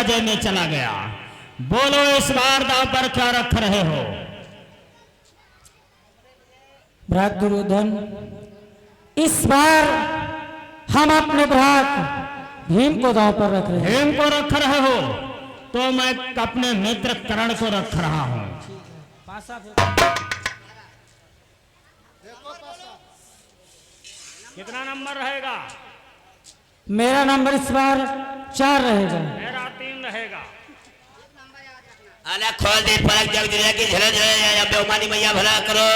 पराजय में चला गया। बोलो इस बार दांव पर क्या रख रहे हो? भ्रात दुर्योधन, इस बार हम अपने भ्रात भीम को दांव पर रख रहे हैं। भीम को रख रहे हो तो मैं अपने मित्र कर्ण को रख रहा हूं। कितना नंबर रहेगा? मेरा नंबर इस बार 4 रहेगा। मेरा 3 रहेगा। आना खोल दे पलक जग दुनिया की झलक झलक बेमानी मैया भला करो।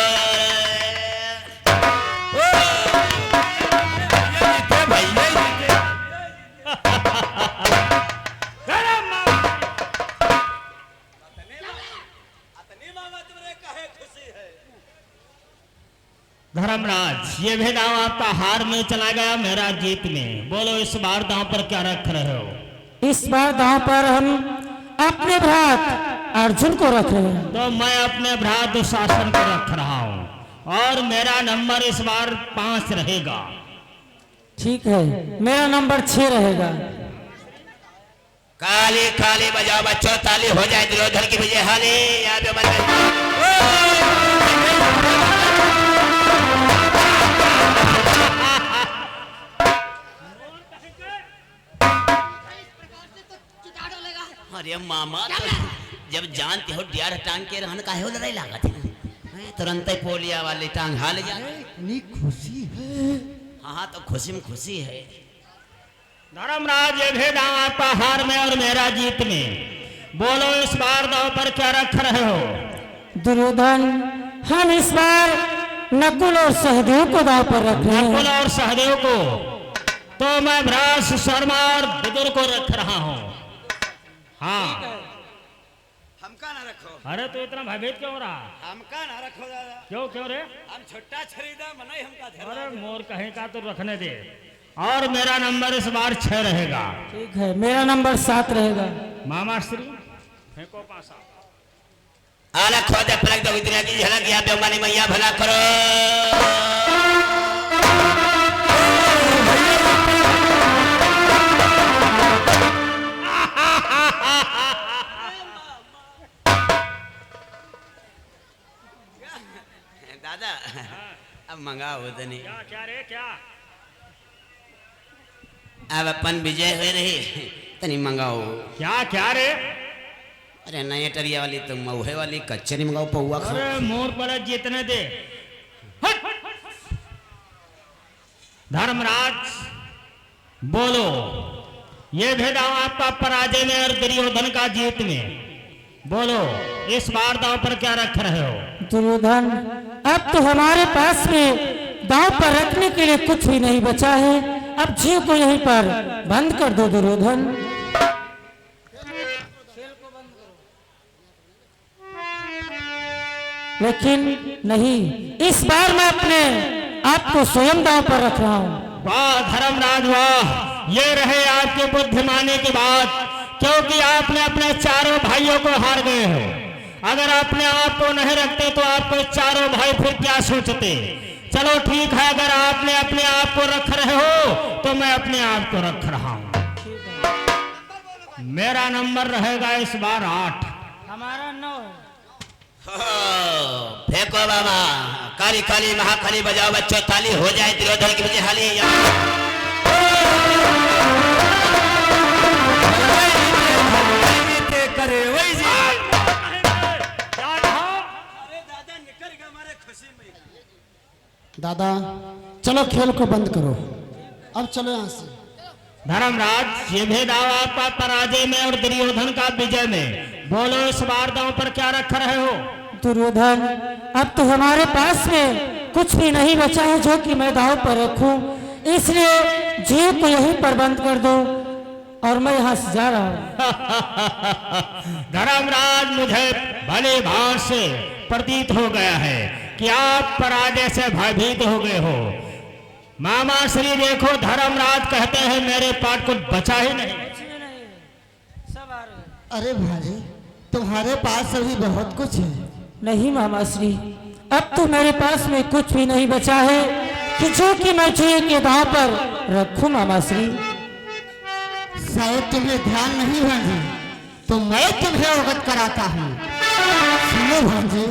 धर्मराज, ये भी दांव आपका हार में चला गया, मेरा जीत में। बोलो इस बार दांव पर क्या रख रहे हो? इस बार दांव पर हम अपने भ्रात अर्जुन को रख रहे हैं। तो मैं अपने भ्रात दुशासन को रख रहा हूं और मेरा नंबर इस बार 5 रहेगा। ठीक है, मेरा नंबर 6 रहेगा। काली काली बजाओ बच्चों, ताली हो जाए दुर्योधन की विजय हाली। यहाँ पे अरे मामा, जब जानते हो डियार टांग के रहन काहे हो लड़ाई लागत है। तुरंत ही पोलिया वाली टांग हाल जा। इतनी खुशी है। हाँ तो खुशी में खुशी है। धर्मराज, ये भी दांव आपका हार में और मेरा जीत में। बोलो इस बार दांव पर क्या रख रहे हो? दुर्योधन, हम इस बार नकुल और सहदेव को दांव पर रख रहे हैं। नकुल और सहदेव को तो मैं भ्रात शर्मा और विदुर को रख रहा हूं। हाँ, हमका ना रखो। अरे तो इतना भयभीत क्यों हो रहा? हमका ना रखो दादा। क्यों रे? हम छोटा खरीदा मनाई हमका। अरे मोर कहीं का तो रखने दे। और मेरा नंबर इस बार 6 रहेगा। ठीक है, मेरा नंबर 7 रहेगा। मामा श्री फेंको पासा। आला खोदे पलक दो दुनिया की झलक। यहाँ बेमानी मैया भला करो। दादा अब मंगाओ नहीं। क्या क्या रे क्या? अब अपन विजय हो रही तनी मंगाओ। क्या क्या रे? अरे नए टरिया वाली तो मऊहे वाली कच्चरी मंगाओ पौवा खाओ। अरे मोर पर जीतने दे। हट! धर्मराज, बोलो ये भेदाव आपका पराजय में और दुर्योधन का जीत में। बोलो इस बार दांव पर क्या रख रहे हो? दुर्योधन, अब तो हमारे पास में दांव पर रखने के लिए कुछ भी नहीं बचा है। अब जीव को यहीं पर बंद कर दो दुर्योधन। लेकिन नहीं, इस बार मैं अपने आप को स्वयं दांव पर रख रहा हूं। वाह धर्मराज वाह, ये रहे आपके बुद्धिमानी की बात, क्योंकि आपने अपने चारों भाइयों को हार गए हो। अगर अपने आप को नहीं रखते तो आपको चारों भाई फिर क्या सोचते? चलो ठीक है, अगर आपने अपने आप को रख रहे हो तो मैं अपने आप को रख रहा हूं। मेरा नंबर रहेगा इस बार 8। हमारा 9 है। फेंको बाबा, काली काली महाकाली बजाओ बच्चों, ताली हो जाए दुर्योधन की विजय हाली। करे वही जी। दादा चलो खेल को बंद करो, अब चलो यहाँ से। धर्मराज, ये भेदाव आपका पराजय में और दुर्योधन का विजय में। बोलो इस बार दांव पर क्या रख रहे हो? दुर्योधन, अब तो हमारे पास में कुछ भी नहीं बचा है जो कि मैं दांव पर रखूं, इसलिए जीव को यहीं पर बंद कर दो और मैं यहाँ से जा रहा हूँ। धर्मराज, मुझे भले भाव से प्रतीत हो गया है कि आप पराजय से भयभीत हो गए हो। मामा श्री देखो, धर्मराज कहते हैं मेरे पास कुछ बचा ही नहीं। अरे भाई, तुम्हारे पास अभी बहुत कुछ है। नहीं मामा श्री, अब तो मेरे पास में कुछ भी नहीं बचा है कि जो कि मैं जीव के दांव पर रखूं। मामा श्री, शायद तुम्हें ध्यान नहीं भाई, तो मैं तुम्हें अवगत कराता हूँ। सुनो भांजे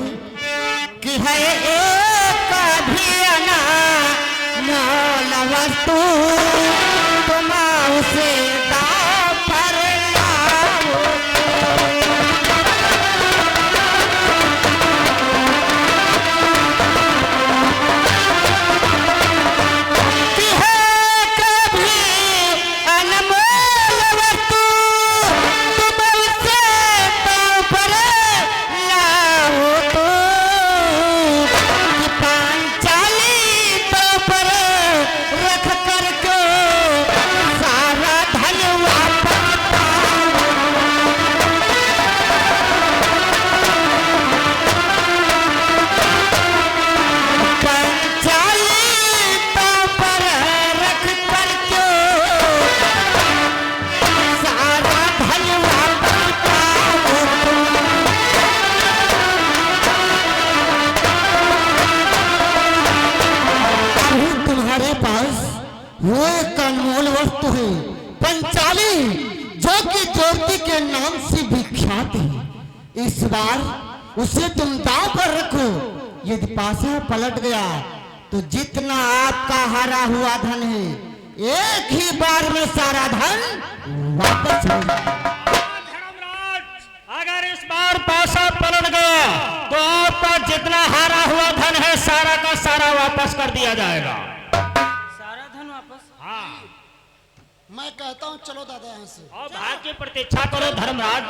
कि है एक अभियाना मोल वस्तु तुम उसे दाव पर लाओ। कि है कभी अनमोल वस्तु तुम उसे दाव पर लाओ तो। कि पांचाली तो पर रख करके सारा धन वापस पाओ। पांचाली तो पर रख करके सारा धन वापस पाओ। अभी तुम्हारे पास वो एक अनमोल वस्तु है पंचाली, जो कि ज्योति के नाम से विख्यात है। इस बार उसे तुम दांव पर रखो। यदि पासा पलट गया तो जितना आपका हारा हुआ धन है एक ही बार में सारा धन वापस हो जाएगा। धर्मराज, अगर इस बार पासा पलट गया तो आपका जितना हारा हुआ धन है सारा का सारा वापस कर दिया जाएगा। सारा धन वापस? हाँ, मैं कहता हूँ चलो दादा यहाँ से। और भाग की प्रतीक्षा करो धर्मराज।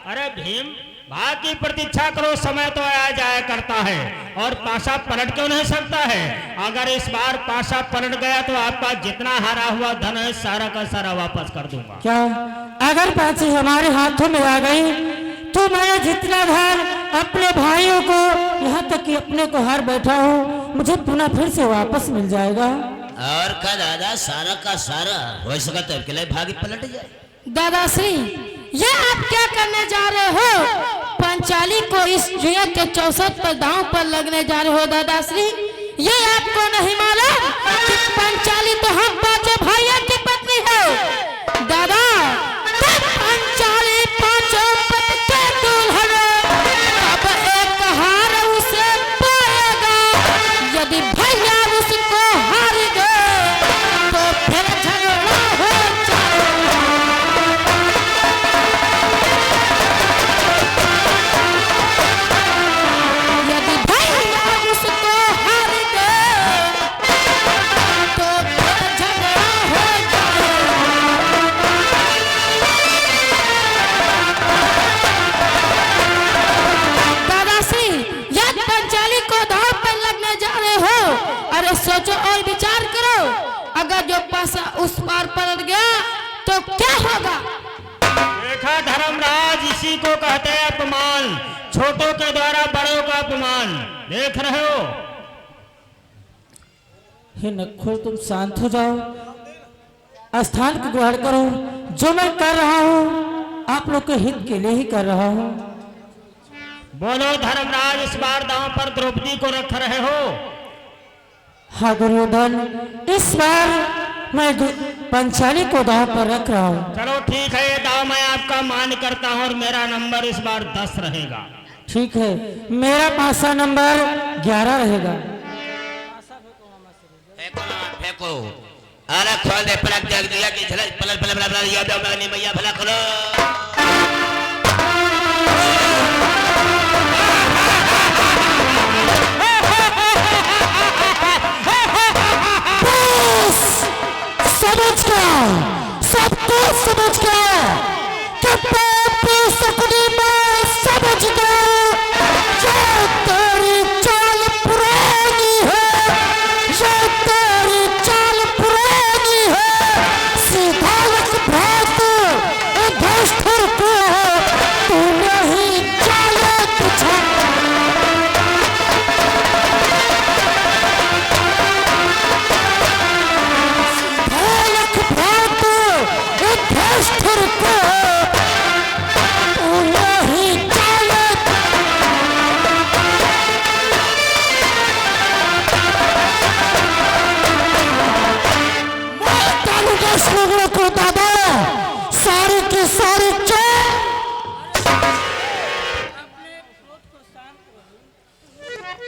अरे भीम, भाग की प्रतीक्षा करो, समय तो आ जाया करता है और पासा पलट क्यों नहीं सकता है। अगर इस बार पासा पलट गया तो आपका जितना हारा हुआ धन है सारा का सारा वापस कर दूंगा। क्या अगर पाची हमारे हाथों में आ गई तो मैं जितना धन अपने भाइयों को, यहाँ तक कि अपने को हार बैठा हूँ, मुझे पुनः फिर से वापस मिल जाएगा। और का दादा सारा का सारा हो सका तो के लिए भागी पलट जाए। दादाश्री, ये आप क्या करने जा रहे हो? पंचाली को इस जुए के 64 पर दांव पर लगने जा रहे हो दादाश्री। ये आपको नहीं मालूम कि पंचाली तो हम पांचों भाइयों की पत्नी है। दादा, तो पंचाली पांचों पति के दुल्हन, अब एक हार उसे पाएगा। यदि भैया उसको हार गए तो फिर झगड़ा हो जाएगा। यदि भैया उसको हार गए तो फिर झगड़ा हो जाएगा। दादाश्री, यदि पंचाली को दांव पर लगने जा रहे हो, अरे सोचो और विचार करो। अगर जो पासा उस पार पलट गया तो क्या होगा? देखा धर्मराज, इसी को कहते हैं अपमान। छोटों के द्वारा बड़ों का अपमान। देख रहे हो। हे नखोर, तुम शांत हो जाओ, स्थान को ग्रहण करो। जो मैं कर रहा हूँ आप लोग के हित के लिए ही कर रहा हूँ। बोलो धर्मराज, इस बार दांव पर द्रौपदी को रख रहे हो? हाँ दुर्योधन, इस बार मैं पंचाली को दांव पर रख रहा हूँ। चलो ठीक है, ये दांव मैं आपका मान करता हूँ और मेरा नंबर इस बार 10 रहेगा। ठीक है, मेरा पासा नंबर 11 रहेगा। फेंको ना, फेंको। अरे खोल दे, पलट जग दिया कि झलक पलट पलट पलट पलट, याद होगा नहीं भैया, भला खोलो। समझ गया, सब कुछ समझ गया कि पापी सकनी मैं समझ गया। ये तेरी चाल पुरानी है, ये तेरी चाल पुरानी है। सीधा एक बात युधिष्ठिर को तूने ही चाल पूछा। युधिष्ठिर को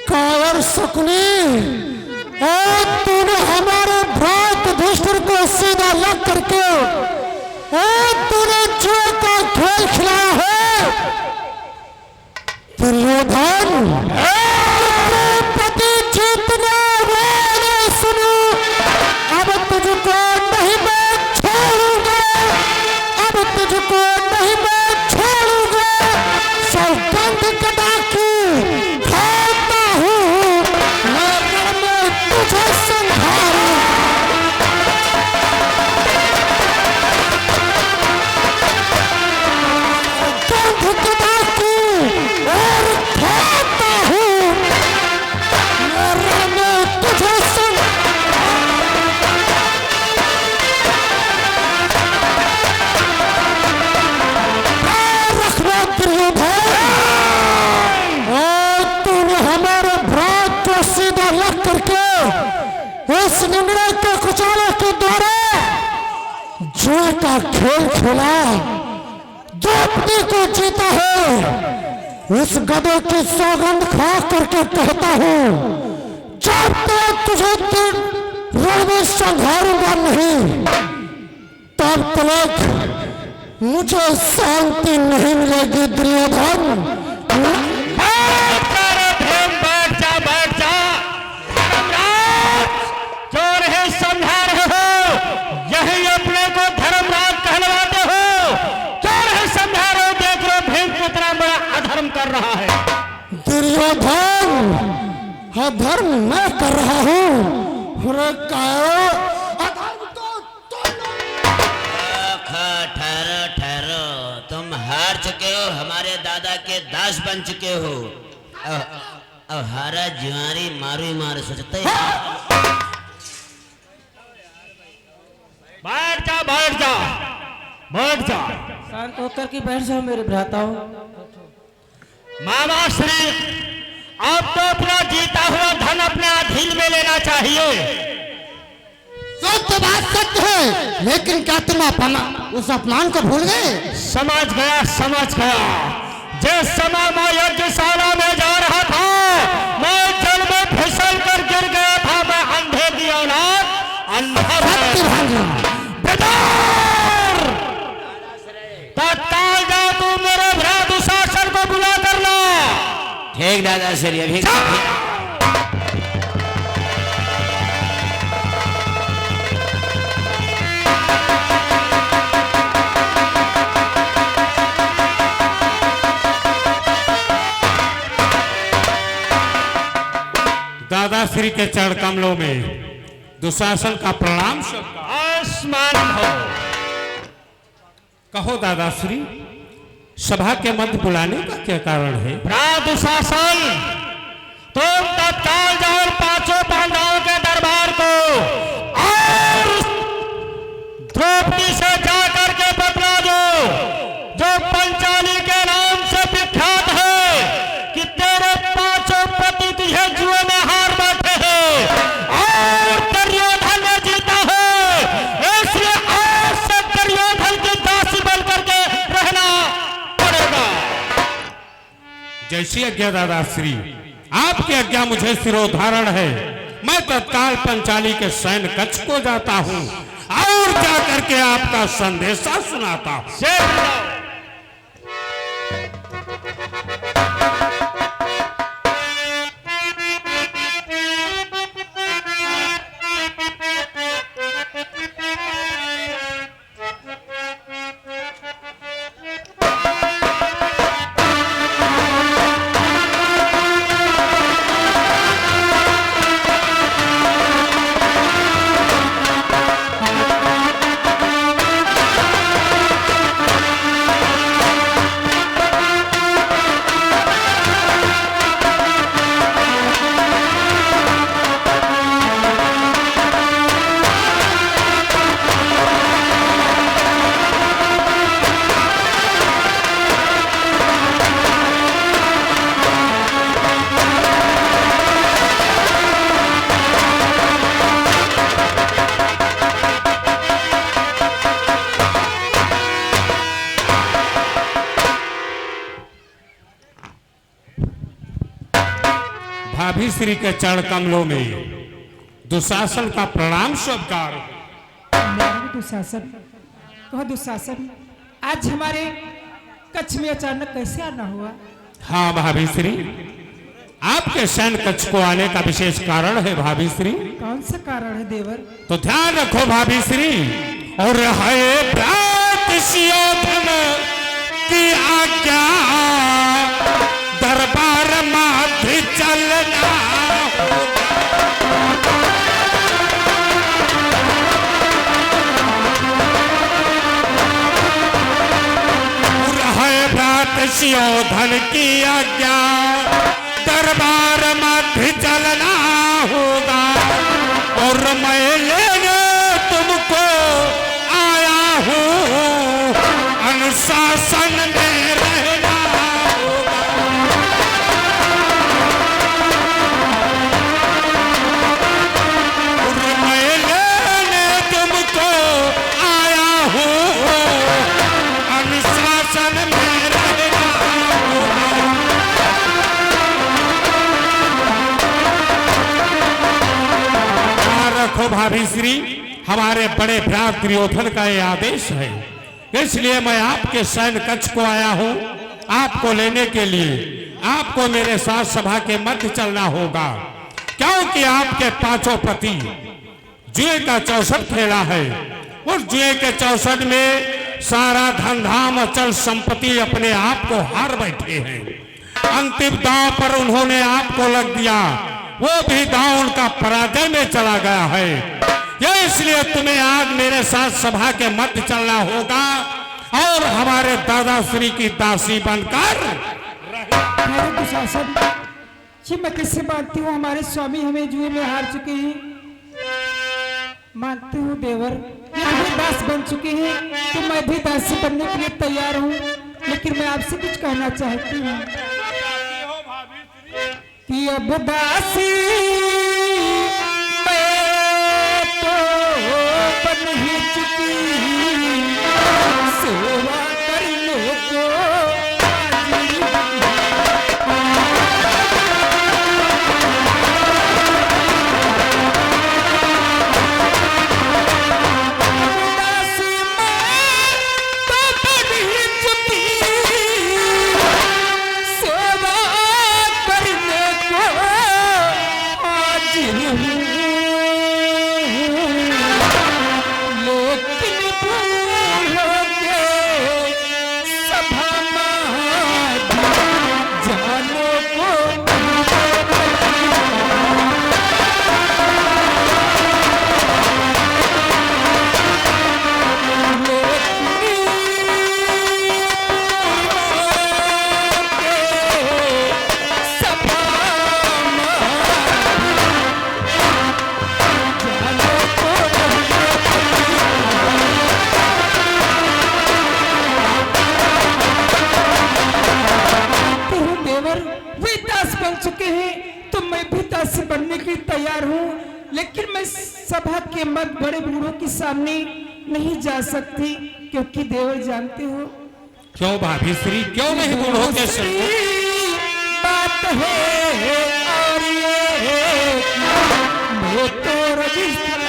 कायर शकुनी, और तूने हमारे भ्रात दुष्ट को सीधा लग करके और तूने जो का खेल खिलाया है दुर्योधन। पति जीतने वाले सुनो, अब तुझको नहीं मैं छोड़ूंगा, अब तुझको नहीं मैं छोड़ूंगा। सौगंध कदा की खाता हूँ, मगर मैं तुझे संहारूं। सौगंध कदा की और खाता हूँ, मगर मैं तुझे इस निर्णय के कुचाले के द्वारा जो का खेल खेला, द्रौपदी को जीता है, इस गधे की सौगंध खा करके कहता हूँ, जब तक तुझे रण में संहारूंगा नहीं, तब तक मुझे शांति नहीं मिलेगी दुर्योधन। कर रहा है दुर्योधन, अधर्म मैं कर रहा हूँ। ठहरो ठहरो, तुम हार चुके हो, हमारे दादा के दास बन चुके हो। अब हारा जुआरी मारू ही मारू सोचते। बैठ जा बैठ जा बैठ जा, शांत होकर के बैठ जाओ मेरे भ्राताओं। मामा श्री, अब तो अपना जीता हुआ धन अपने अधीन में लेना चाहिए। तो बात सत्य है, लेकिन क्या तुम उस अपमान को भूल गए? समझ गया समझ गया। जिस समय मैं यज्ञशाला में जा रहा था, मैं जल में फिसल कर गिर गया था। मैं अंधे की औलाद, अंधा तत्काल जा तू मेरे भ्रात दुशासन को बुला कर ला। ठीक दादा श्री, अभी दादाश्री के चरण कमलों में दुशासन का प्रणाम आसमान हो। कहो दादाश्री, सभा के मध्य बुलाने का क्या कारण है? दुशासन, तुम तत्काल जाओ पांचों पांडवों के दरबार को और द्रौपदी से जाकर के बतला दो, जो पंचाली के नाम से विख्यात है, कि तेरे पांचों पति तुझे जुए में हार बैठे हैं और दुर्योधन ने जीता है। इसलिए आज से दुर्योधन की दासी बन करके रहना पड़ेगा। जैसी आज्ञा दादाश्री, आपकी आज्ञा मुझे सिरोधारण है। मैं तत्काल पंचाली के सैन्य कक्ष को जाता हूँ और जाकर के आपका संदेशा सुनाता हूँ। भाभी श्री के चरण कमलों में दुशासन का प्रणाम स्वीकार। दुशासन, कहो दुशासन, आज हमारे कच्छ में अचानक कैसे आना हुआ? हाँ भाभी श्री, आपके सैन्य कच्छ को आने का विशेष कारण है भाभी श्री। कौन सा कारण है देवर? तो ध्यान रखो भाभी श्री, और है प्रात सियोधन की आज्ञा, दरबार माध्य चलना है प्रात सियोधन की आज्ञा, दरबार मध्य चलना होगा, और मैं लेने तुमको आया हूँ, अनुशासन में रहना होगा। और मैं लेने तुमको आया हूँ, अनुशासन में रहना होगा। रखो भाभी श्री, हमारे बड़े भ्रात दुर्योधन का ये आदेश है, इसलिए मैं आपके सैन्य कक्ष को आया हूँ। आपको लेने के लिए आपको मेरे साथ सभा के मध्य चलना होगा, क्योंकि आपके पांचों पति जुए का 64 खेला है। उस जुए के 64 में सारा धन धाम अचल संपत्ति अपने आप को हार बैठे हैं। अंतिम दांव पर उन्होंने आपको लग दिया, वो भी दांव उनका पराजय में चला गया है। ये इसलिए तुम्हें आज मेरे साथ सभा के मध्य चलना होगा और हमारे दादाश्री की दासी बनकर। दुशासन जी, मैं किससे मानती हूँ? हमारे स्वामी हमें जुए में हार चुके हैं। मानती हूँ देवर, ये हमें दास बन चुके हैं, तो मैं भी दासी बनने के लिए तैयार हूँ। लेकिन मैं आपसे कुछ कहना चाहती हूँ कि अब दासी मैं तो बन ही चुकी, सेवा करने को लेकिन मैं सभा के मध्य बड़े बूढ़ों के सामने नहीं जा सकती, क्योंकि देवर जानते हो। क्यों भाभी श्री, क्यों नहीं बूढ़ों के सामने? बात है और ये मैं तो रजिस्ट्रार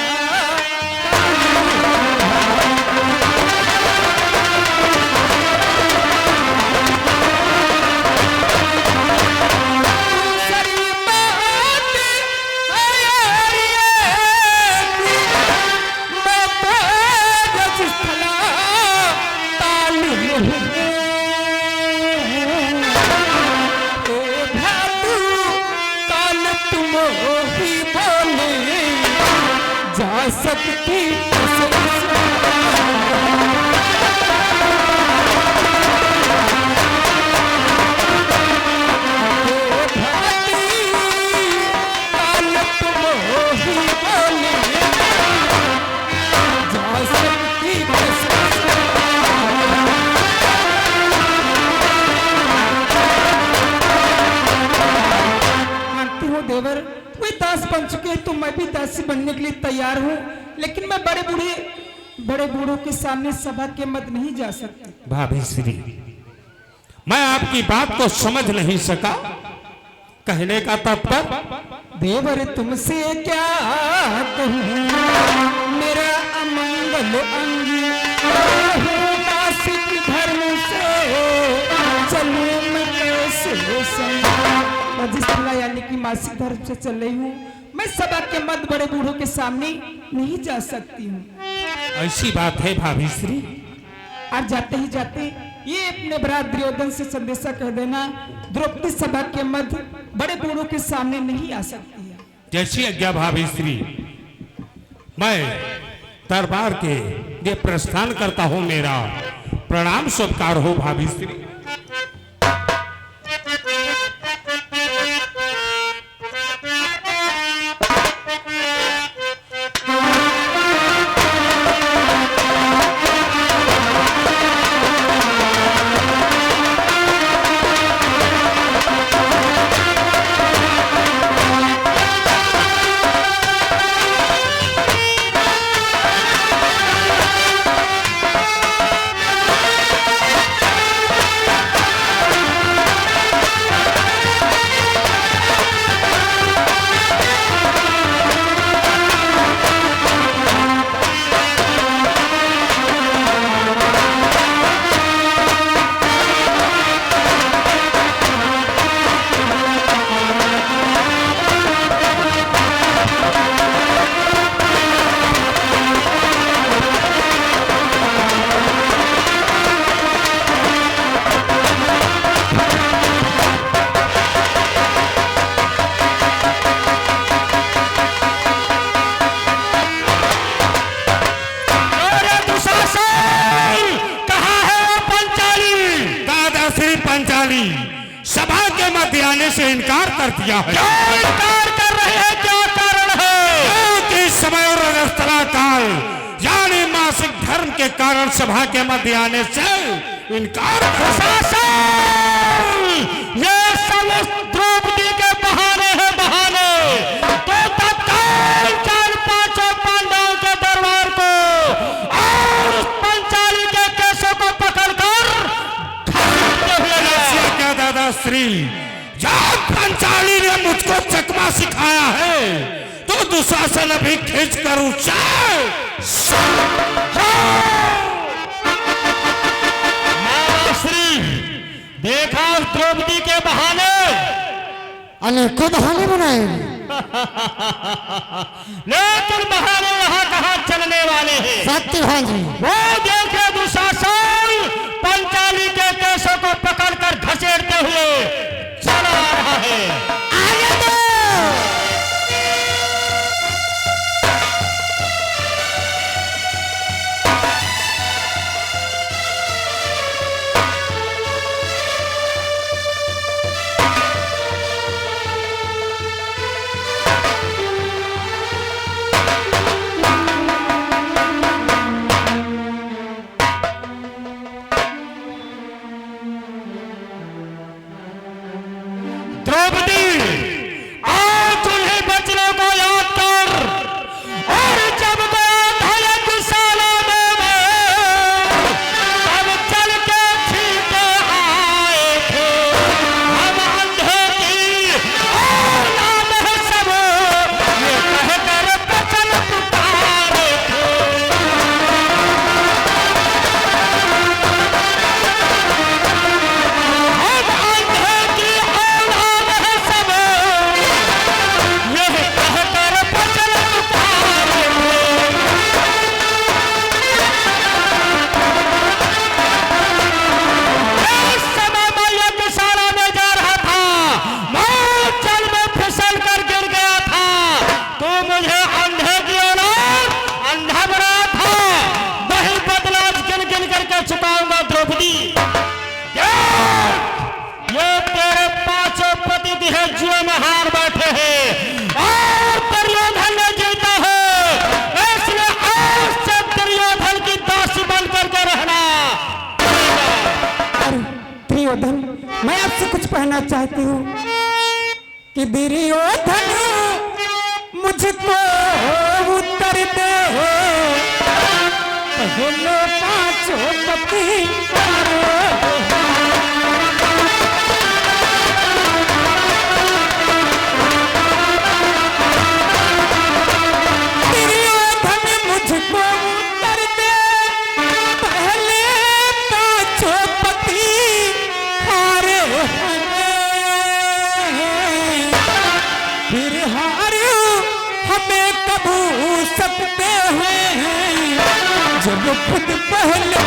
सकती देवर, वे दास बन चुके हैं तो मैं भी दासी बनने के लिए तैयार हूँ, लेकिन मैं बड़े बूढ़ों के सामने सभा के मध्य नहीं जा सकती। भाभी श्री, मैं आपकी बात को समझ नहीं सका। कहने का तात्पर्य? देवर तुमसे क्या कहूँ, मेरा अमंगल अंगी मासिक धर्म से चलूं मैं कैसे संग। और जिस तरह यानी कि मासिक धर्म से चल रही हूँ, मैं सभा के मध्य बड़े बूढ़ों के सामने नहीं जा सकती हूँ। ऐसी बात है भाभी श्री। और जाते ही जाते ये अपने भ्रात दुर्योधन से संदेशा कह देना, द्रौपदी सभा के मध्य बड़े बूढ़ों के सामने नहीं आ सकती है। जैसी आज्ञा भाभी श्री। मैं दरबार के ये प्रस्थान करता हूँ, मेरा प्रणाम स्वीकार हो भाभी श्री। सभा के मध्य आने से इनकार कर दिया है। क्यों इनकार कर रहे हैं, क्या कारण है? क्योंकि समय और अवस्था काल यानी मासिक धर्म के कारण सभा के मध्य आने से इनकार कर। ये सब द्रौपदी के बहाने हैं, बहाने। तो तत्काल 4-5 पांडवों के दरबार को और पंचाली के केसों को पकड़कर क्या दादा श्री, जब पंचाली ने मुझको चकमा सिखाया है तो दुशासन अभी खींच कर श्री देखा द्रौपदी के बहाने अनेकों बहाने बनाए, लेकिन बहाने यहाँ कहाँ चलने वाले हैं? सत्य भाई जी। वो देखे दुशासन पंचाली के केसों को पकड़कर घसीटते हुए चला आ रहा है। आगे दो। द्रौपदी आज उन्हीं बचनों को याद कर, और जब गया था यज्ञशाला में तब चल के छींटे आए थे। हम अंधे की औलाद हैं सब, ये कहकर बचन पुकारे थे। हम अंधे की औलाद हैं सब, ये कहकर बचन पुकारे थे। इस समय मैं यज्ञशाला में जा रहा था, मैं जल में फिसल कर गिर गया था। तो मुझे अंधे की औलाद अंधा बना था, वही बदला गिन गिन करके चुकाऊंगा द्रौपदी। ये तेरे 5 प्रतिनिधि है जुए में हार बैठे हैं और दुर्योधन ने जीता है, इसलिए आज से दुर्योधन की दासी बन करके रहना। अरे दुर्योधन, मैं आपसे कुछ कहना चाहती हूँ कि दुर्योधन मुझको उत्तर दे, पहले 5 पति कबू सकते हैं जब खुद पहले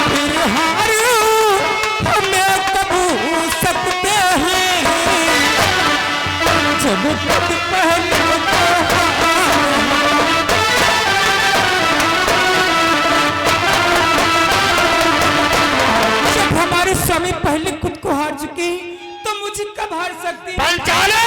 फिर हार हमें कबू सकते हैं जब खुद पहले हमारे स्वामी पहले खुद को हार चुके तो मुझे कब हार सकती? पंचाली